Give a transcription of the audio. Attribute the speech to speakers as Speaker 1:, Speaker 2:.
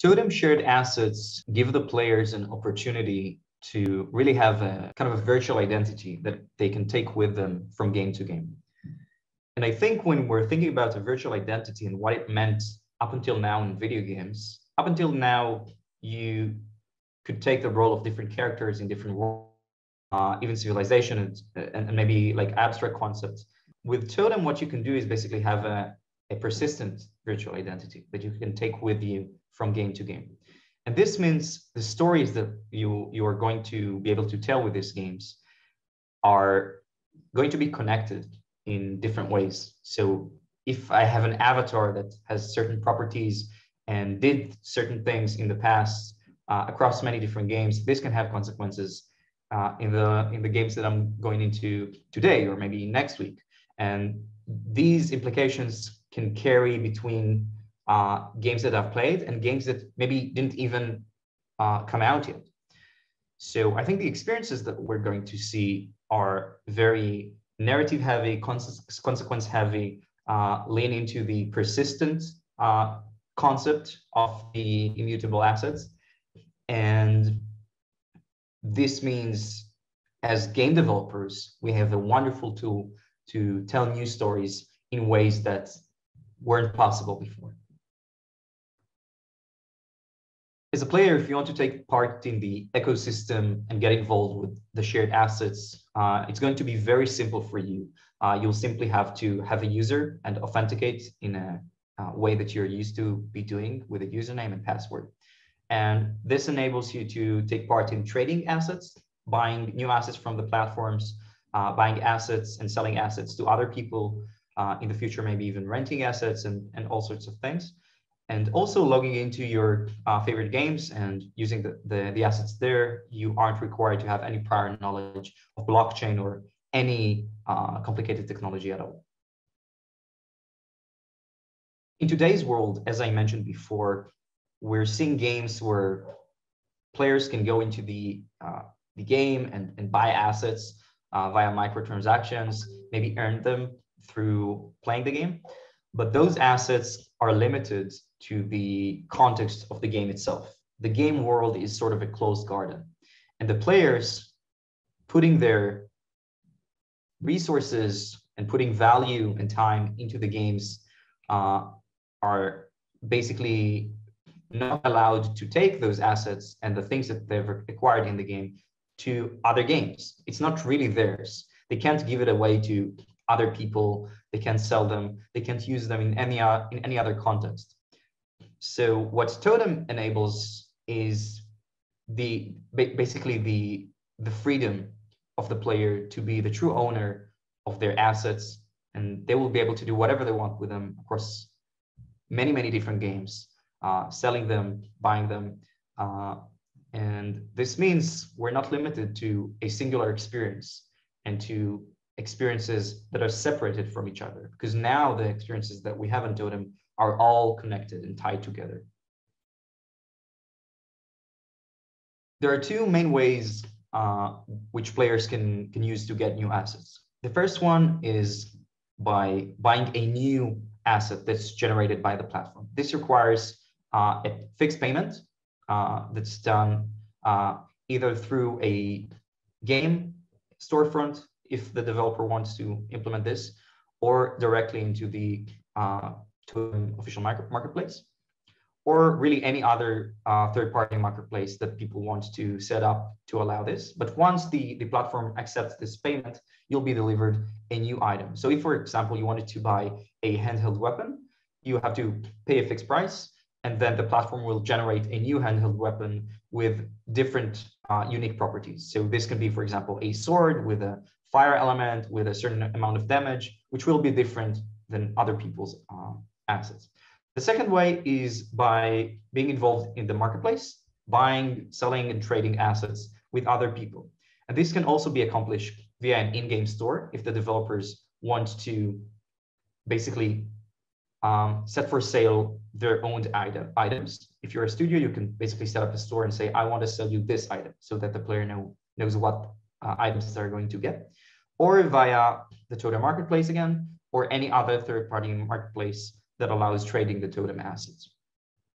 Speaker 1: Totem shared assets give the players an opportunity to really have a kind of a virtual identity that they can take with them from game to game. And I think when we're thinking about a virtual identity and what it meant up until now in video games, up until now, you could take the role of different characters in different worlds, even civilization and maybe like abstract concepts. With Totem, what you can do is basically have a persistent virtual identity that you can take with you from game to game. And this means the stories that you are going to be able to tell with these games are going to be connected in different ways. So if I have an avatar that has certain properties and did certain things in the past across many different games, this can have consequences in the games that I'm going into today or maybe next week. And these implications can carry between games that I've played and games that maybe didn't even come out yet. So I think the experiences that we're going to see are very narrative heavy, consequence heavy, lean into the persistent concept of the immutable assets. And this means as game developers, we have a wonderful tool to tell new stories in ways that weren't possible before. As a player, if you want to take part in the ecosystem and get involved with the shared assets, it's going to be very simple for you. You'll simply have to have a user and authenticate in a way that you're used to be doing with a username and password. And this enables you to take part in trading assets, buying new assets from the platforms, buying assets and selling assets to other people, in the future, maybe even renting assets and all sorts of things. And also logging into your favorite games and using the assets there. You aren't required to have any prior knowledge of blockchain or any complicated technology at all. In today's world, as I mentioned before, we're seeing games where players can go into the game and buy assets via microtransactions, maybe earn them through playing the game. But those assets are limited to the context of the game itself. The game world is sort of a closed garden. And the players putting their resources and putting value and time into the games are basically not allowed to take those assets and the things that they've acquired in the game to other games. It's not really theirs. They can't give it away to other people. They can't sell them. They can't use them in any other context. So what Totem enables is basically the freedom of the player to be the true owner of their assets, and they will be able to do whatever they want with them across many, many different games, selling them, buying them. And this means we're not limited to a singular experience and to experiences that are separated from each other, because now the experiences that we have in Totem are all connected and tied together. There are two main ways which players can use to get new assets. The first one is by buying a new asset that's generated by the platform. This requires a fixed payment that's done either through a game storefront, if the developer wants to implement this, or directly into the Totem official marketplace, or really any other third-party marketplace that people want to set up to allow this. But once the platform accepts this payment, you'll be delivered a new item. So if, for example, you wanted to buy a handheld weapon, you have to pay a fixed price, and then the platform will generate a new handheld weapon with different unique properties. So this can be, for example, a sword with a fire element with a certain amount of damage, which will be different than other people's assets. The second way is by being involved in the marketplace, buying, selling, and trading assets with other people. And this can also be accomplished via an in-game store if the developers want to basically set for sale their own items. If you're a studio, you can basically set up a store and say, I want to sell you this item, so that the player knows what items they're going to get, or via the Totem marketplace again, or any other third-party marketplace that allows trading the Totem assets.